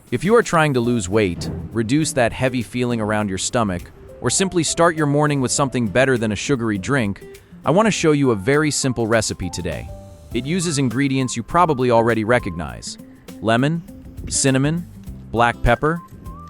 If you are trying to lose weight, reduce that heavy feeling around your stomach, or simply start your morning with something better than a sugary drink, I want to show you a very simple recipe today. It uses ingredients you probably already recognize: lemon, cinnamon, black pepper,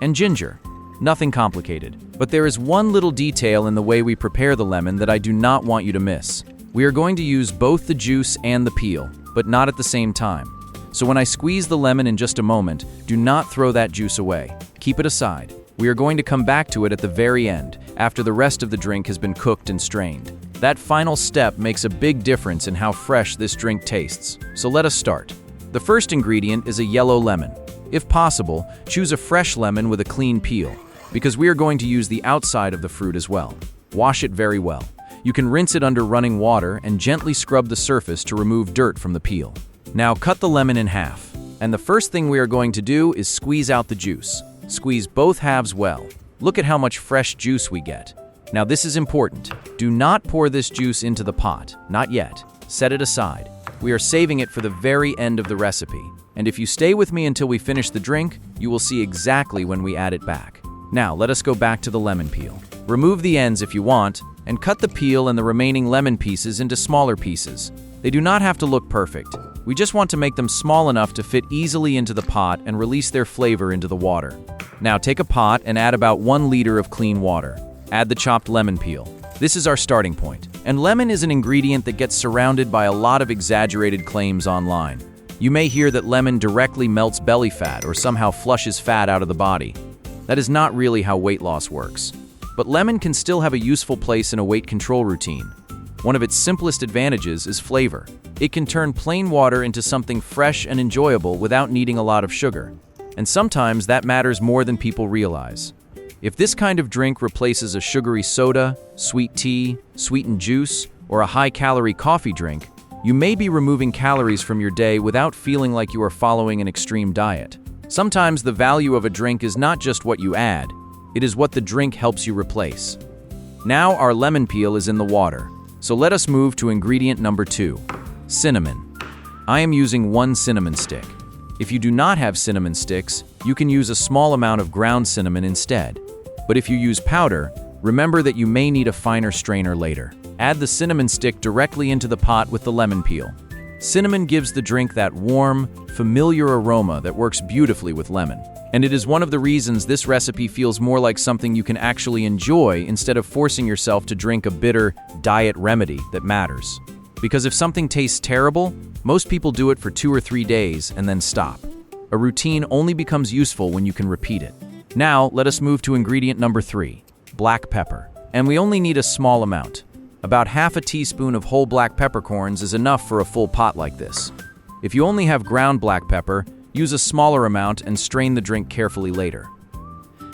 and ginger. Nothing complicated. But there is one little detail in the way we prepare the lemon that I do not want you to miss. We are going to use both the juice and the peel, but not at the same time. So when I squeeze the lemon in just a moment, do not throw that juice away. Keep it aside. We are going to come back to it at the very end, after the rest of the drink has been cooked and strained. That final step makes a big difference in how fresh this drink tastes. So let us start. The first ingredient is a yellow lemon. If possible, choose a fresh lemon with a clean peel, because we are going to use the outside of the fruit as well. Wash it very well. You can rinse it under running water and gently scrub the surface to remove dirt from the peel. Now cut the lemon in half, and the first thing we are going to do is squeeze out the juice. Squeeze both halves well. Look at how much fresh juice we get. Now this is important. Do not pour this juice into the pot, not yet. Set it aside. We are saving it for the very end of the recipe. And if you stay with me until we finish the drink, you will see exactly when we add it back. Now let us go back to the lemon peel. Remove the ends if you want, and cut the peel and the remaining lemon pieces into smaller pieces. They do not have to look perfect. We just want to make them small enough to fit easily into the pot and release their flavor into the water. Now take a pot and add about 1 liter of clean water. Add the chopped lemon peel. This is our starting point. And lemon is an ingredient that gets surrounded by a lot of exaggerated claims online. You may hear that lemon directly melts belly fat or somehow flushes fat out of the body. That is not really how weight loss works. But lemon can still have a useful place in a weight control routine. One of its simplest advantages is flavor. It can turn plain water into something fresh and enjoyable without needing a lot of sugar. And sometimes that matters more than people realize. If this kind of drink replaces a sugary soda, sweet tea, sweetened juice, or a high-calorie coffee drink, you may be removing calories from your day without feeling like you are following an extreme diet. Sometimes the value of a drink is not just what you add, it is what the drink helps you replace. Now our lemon peel is in the water, so let us move to ingredient number 2, cinnamon. I am using 1 cinnamon stick. If you do not have cinnamon sticks, you can use a small amount of ground cinnamon instead. But if you use powder, remember that you may need a finer strainer later. Add the cinnamon stick directly into the pot with the lemon peel. Cinnamon gives the drink that warm, familiar aroma that works beautifully with lemon. And it is one of the reasons this recipe feels more like something you can actually enjoy instead of forcing yourself to drink a bitter diet remedy that matters. Because if something tastes terrible, most people do it for 2 or 3 days and then stop. A routine only becomes useful when you can repeat it. Now, let us move to ingredient number 3, black pepper. And we only need a small amount. About half a teaspoon of whole black peppercorns is enough for a full pot like this. If you only have ground black pepper, use a smaller amount and strain the drink carefully later.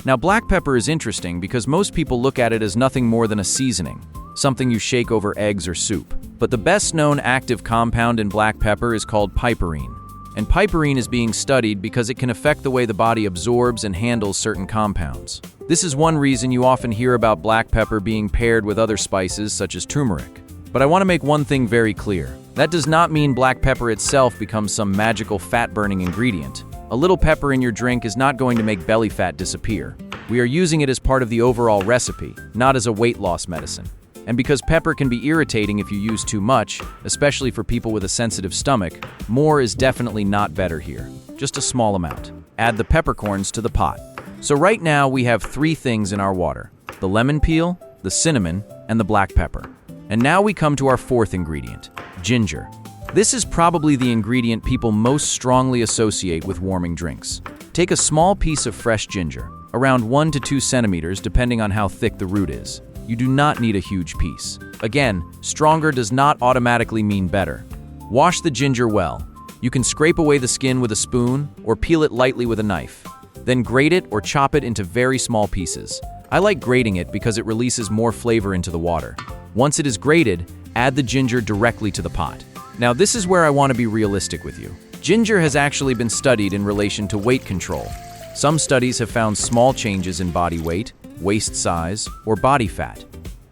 Now, black pepper is interesting because most people look at it as nothing more than a seasoning, something you shake over eggs or soup. But the best known active compound in black pepper is called piperine. And piperine is being studied because it can affect the way the body absorbs and handles certain compounds. This is one reason you often hear about black pepper being paired with other spices such as turmeric. But I want to make one thing very clear. That does not mean black pepper itself becomes some magical fat-burning ingredient. A little pepper in your drink is not going to make belly fat disappear. We are using it as part of the overall recipe, not as a weight loss medicine. And because pepper can be irritating if you use too much, especially for people with a sensitive stomach, more is definitely not better here. Just a small amount. Add the peppercorns to the pot. So right now we have 3 things in our water: the lemon peel, the cinnamon, and the black pepper. And now we come to our 4th ingredient, ginger. This is probably the ingredient people most strongly associate with warming drinks. Take a small piece of fresh ginger, around 1 to 2 centimeters depending on how thick the root is. You do not need a huge piece. Again, stronger does not automatically mean better. Wash the ginger well. You can scrape away the skin with a spoon or peel it lightly with a knife. Then grate it or chop it into very small pieces. I like grating it because it releases more flavor into the water. Once it is grated, add the ginger directly to the pot. Now this is where I want to be realistic with you. Ginger has actually been studied in relation to weight control. Some studies have found small changes in body weight, waist size, or body fat.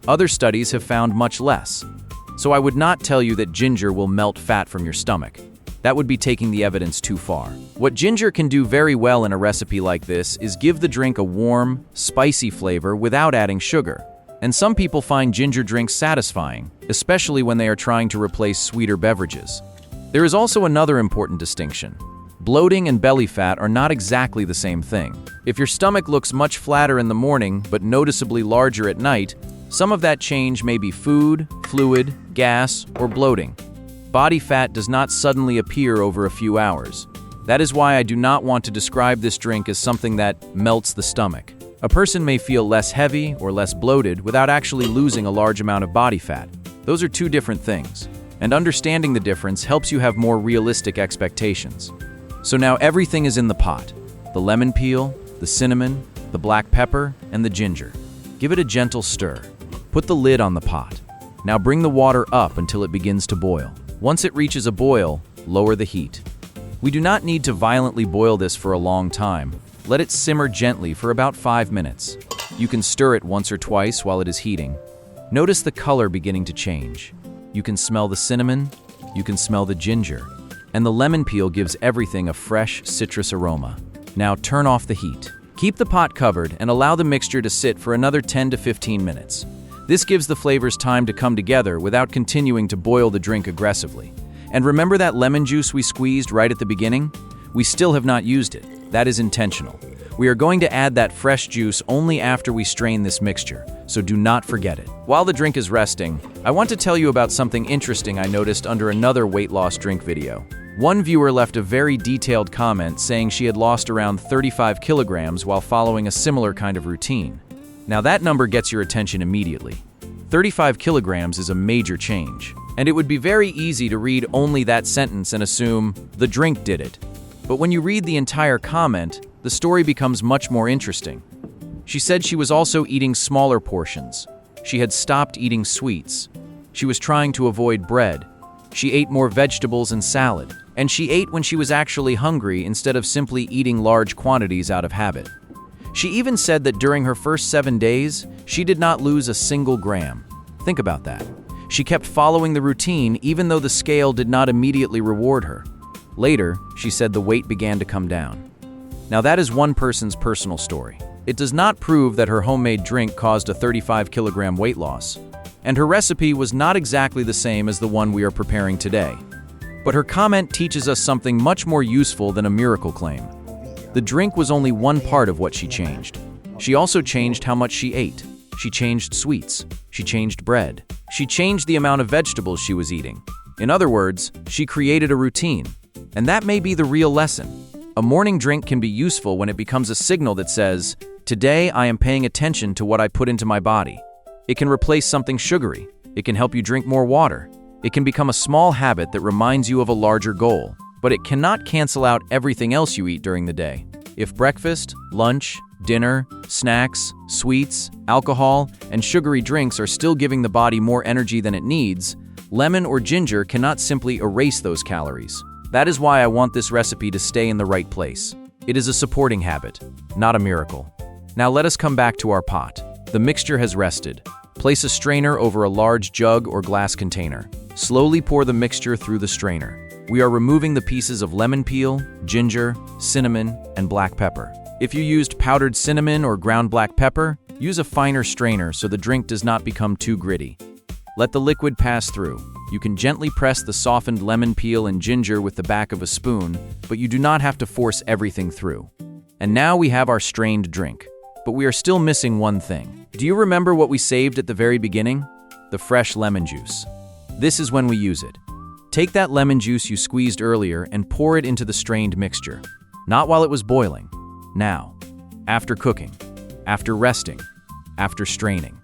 Other studies have found much less. So I would not tell you that ginger will melt fat from your stomach. That would be taking the evidence too far. What ginger can do very well in a recipe like this is give the drink a warm, spicy flavor without adding sugar. And some people find ginger drinks satisfying, especially when they are trying to replace sweeter beverages. There is also another important distinction. Bloating and belly fat are not exactly the same thing. If your stomach looks much flatter in the morning but noticeably larger at night, some of that change may be food, fluid, gas, or bloating. Body fat does not suddenly appear over a few hours. That is why I do not want to describe this drink as something that melts the stomach. A person may feel less heavy or less bloated without actually losing a large amount of body fat. Those are two different things, and understanding the difference helps you have more realistic expectations. So now everything is in the pot: the lemon peel, the cinnamon, the black pepper, and the ginger. Give it a gentle stir. Put the lid on the pot. Now bring the water up until it begins to boil. Once it reaches a boil, lower the heat. We do not need to violently boil this for a long time. Let it simmer gently for about 5 minutes. You can stir it once or twice while it is heating. Notice the color beginning to change. You can smell the cinnamon, you can smell the ginger, and the lemon peel gives everything a fresh citrus aroma. Now turn off the heat. Keep the pot covered and allow the mixture to sit for another 10 to 15 minutes. This gives the flavors time to come together without continuing to boil the drink aggressively. And remember that lemon juice we squeezed right at the beginning? We still have not used it. That is intentional. We are going to add that fresh juice only after we strain this mixture, so do not forget it. While the drink is resting, I want to tell you about something interesting I noticed under another weight loss drink video. One viewer left a very detailed comment saying she had lost around 35 kilograms while following a similar kind of routine. Now that number gets your attention immediately. 35 kilograms is a major change, and it would be very easy to read only that sentence and assume the drink did it. But when you read the entire comment, the story becomes much more interesting. She said she was also eating smaller portions. She had stopped eating sweets. She was trying to avoid bread. She ate more vegetables and salad. And she ate when she was actually hungry instead of simply eating large quantities out of habit. She even said that during her first 7 days, she did not lose a single gram. Think about that. She kept following the routine even though the scale did not immediately reward her. Later, she said the weight began to come down. Now that is one person's personal story. It does not prove that her homemade drink caused a 35-kilogram weight loss. And her recipe was not exactly the same as the one we are preparing today. But her comment teaches us something much more useful than a miracle claim. The drink was only one part of what she changed. She also changed how much she ate. She changed sweets. She changed bread. She changed the amount of vegetables she was eating. In other words, she created a routine. And that may be the real lesson. A morning drink can be useful when it becomes a signal that says, "Today I am paying attention to what I put into my body." It can replace something sugary. It can help you drink more water. It can become a small habit that reminds you of a larger goal. But it cannot cancel out everything else you eat during the day. If breakfast, lunch, dinner, snacks, sweets, alcohol, and sugary drinks are still giving the body more energy than it needs, lemon or ginger cannot simply erase those calories. That is why I want this recipe to stay in the right place. It is a supporting habit, not a miracle. Now let us come back to our pot. The mixture has rested. Place a strainer over a large jug or glass container. Slowly pour the mixture through the strainer. We are removing the pieces of lemon peel, ginger, cinnamon, and black pepper. If you used powdered cinnamon or ground black pepper, use a finer strainer so the drink does not become too gritty. Let the liquid pass through. You can gently press the softened lemon peel and ginger with the back of a spoon, but you do not have to force everything through. And now we have our strained drink. But we are still missing one thing. Do you remember what we saved at the very beginning? The fresh lemon juice. This is when we use it. Take that lemon juice you squeezed earlier and pour it into the strained mixture. Not while it was boiling. Now. After cooking. After resting. After straining.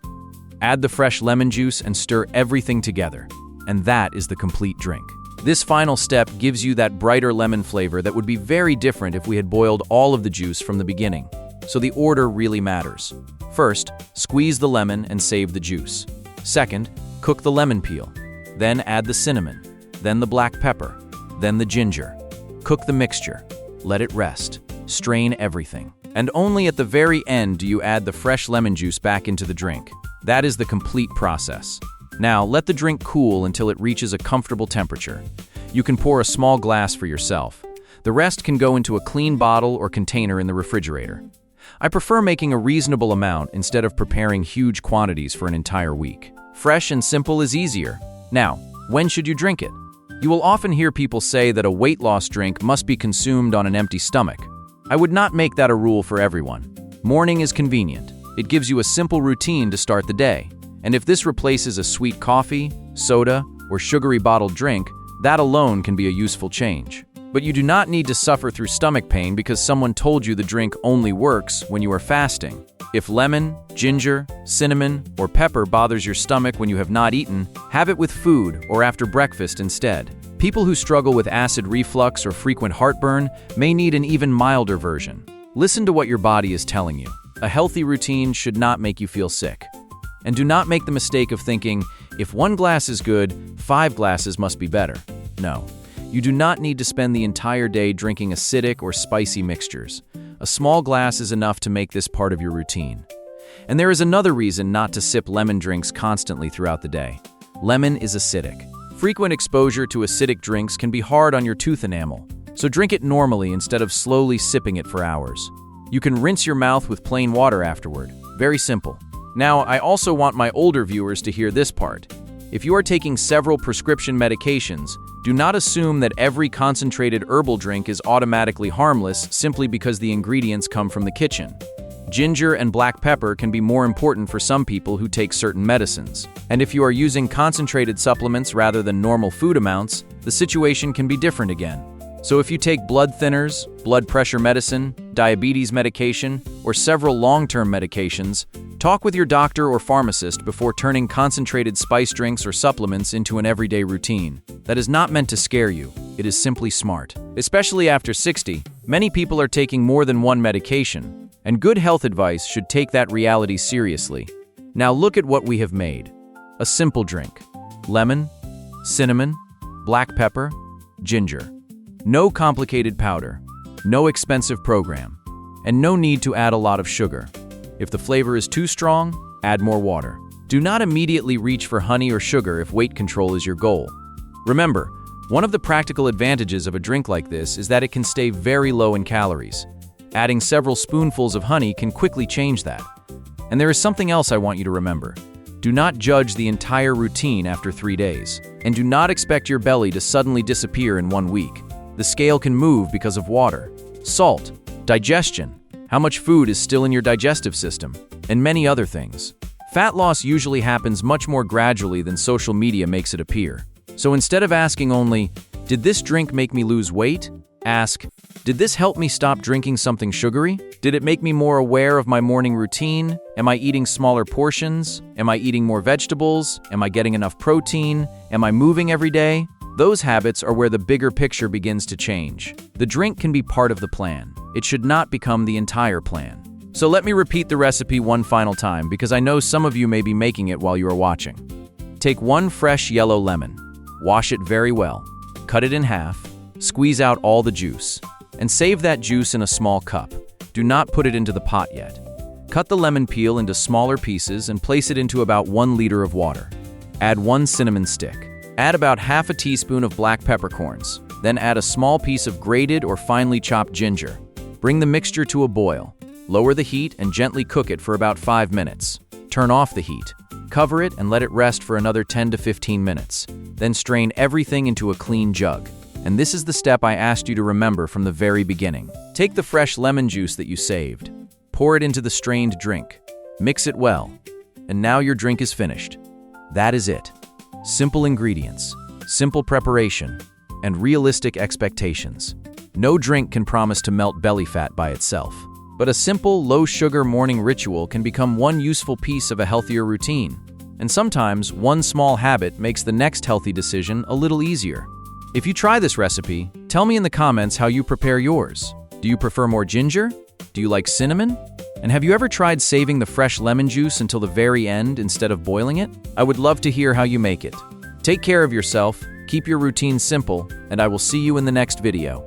Add the fresh lemon juice and stir everything together. And that is the complete drink. This final step gives you that brighter lemon flavor that would be very different if we had boiled all of the juice from the beginning. So the order really matters. First, squeeze the lemon and save the juice. Second, cook the lemon peel. Then add the cinnamon. Then the black pepper. Then the ginger. Cook the mixture. Let it rest. Strain everything. And only at the very end do you add the fresh lemon juice back into the drink. That is the complete process. Now, let the drink cool until it reaches a comfortable temperature. You can pour a small glass for yourself. The rest can go into a clean bottle or container in the refrigerator. I prefer making a reasonable amount instead of preparing huge quantities for an entire week. Fresh and simple is easier. Now, when should you drink it? You will often hear people say that a weight loss drink must be consumed on an empty stomach. I would not make that a rule for everyone. Morning is convenient. It gives you a simple routine to start the day. And if this replaces a sweet coffee, soda, or sugary bottled drink, that alone can be a useful change. But you do not need to suffer through stomach pain because someone told you the drink only works when you are fasting. If lemon, ginger, cinnamon, or pepper bothers your stomach when you have not eaten, have it with food or after breakfast instead. People who struggle with acid reflux or frequent heartburn may need an even milder version. Listen to what your body is telling you. A healthy routine should not make you feel sick. And do not make the mistake of thinking, if 1 glass is good, 5 glasses must be better. No. You do not need to spend the entire day drinking acidic or spicy mixtures. A small glass is enough to make this part of your routine. And there is another reason not to sip lemon drinks constantly throughout the day. Lemon is acidic. Frequent exposure to acidic drinks can be hard on your tooth enamel, so drink it normally instead of slowly sipping it for hours. You can rinse your mouth with plain water afterward. Very simple. Now, I also want my older viewers to hear this part. If you are taking several prescription medications, do not assume that every concentrated herbal drink is automatically harmless simply because the ingredients come from the kitchen. Ginger and black pepper can be more important for some people who take certain medicines. And if you are using concentrated supplements rather than normal food amounts, the situation can be different again. So if you take blood thinners, blood pressure medicine, diabetes medication, or several long-term medications, talk with your doctor or pharmacist before turning concentrated spice drinks or supplements into an everyday routine. That is not meant to scare you. It is simply smart. Especially after 60, many people are taking more than one medication, and good health advice should take that reality seriously. Now look at what we have made. A simple drink. Lemon, cinnamon, black pepper, ginger. No complicated powder, no expensive program, and no need to add a lot of sugar. If the flavor is too strong, add more water. Do not immediately reach for honey or sugar if weight control is your goal. Remember, one of the practical advantages of a drink like this is that it can stay very low in calories. Adding several spoonfuls of honey can quickly change that. And there is something else I want you to remember. Do not judge the entire routine after 3 days, and do not expect your belly to suddenly disappear in 1 week. The scale can move because of water, salt, digestion, how much food is still in your digestive system, and many other things. Fat loss usually happens much more gradually than social media makes it appear. So instead of asking only, "Did this drink make me lose weight?" ask, "Did this help me stop drinking something sugary? Did it make me more aware of my morning routine? Am I eating smaller portions? Am I eating more vegetables? Am I getting enough protein? Am I moving every day?" Those habits are where the bigger picture begins to change. The drink can be part of the plan. It should not become the entire plan. So let me repeat the recipe one final time because I know some of you may be making it while you are watching. Take 1 fresh yellow lemon. Wash it very well. Cut it in half. Squeeze out all the juice. And save that juice in a small cup. Do not put it into the pot yet. Cut the lemon peel into smaller pieces and place it into about 1 liter of water. Add 1 cinnamon stick. Add about half a teaspoon of black peppercorns. Then add a small piece of grated or finely chopped ginger. Bring the mixture to a boil. Lower the heat and gently cook it for about 5 minutes. Turn off the heat. Cover it and let it rest for another 10 to 15 minutes. Then strain everything into a clean jug. And this is the step I asked you to remember from the very beginning. Take the fresh lemon juice that you saved. Pour it into the strained drink. Mix it well. And now your drink is finished. That is it. Simple ingredients, simple preparation, and realistic expectations. No drink can promise to melt belly fat by itself, but a simple, low-sugar morning ritual can become one useful piece of a healthier routine. And sometimes, one small habit makes the next healthy decision a little easier. If you try this recipe, tell me in the comments how you prepare yours. Do you prefer more ginger? Do you like cinnamon? And have you ever tried saving the fresh lemon juice until the very end instead of boiling it? I would love to hear how you make it. Take care of yourself, keep your routine simple, and I will see you in the next video.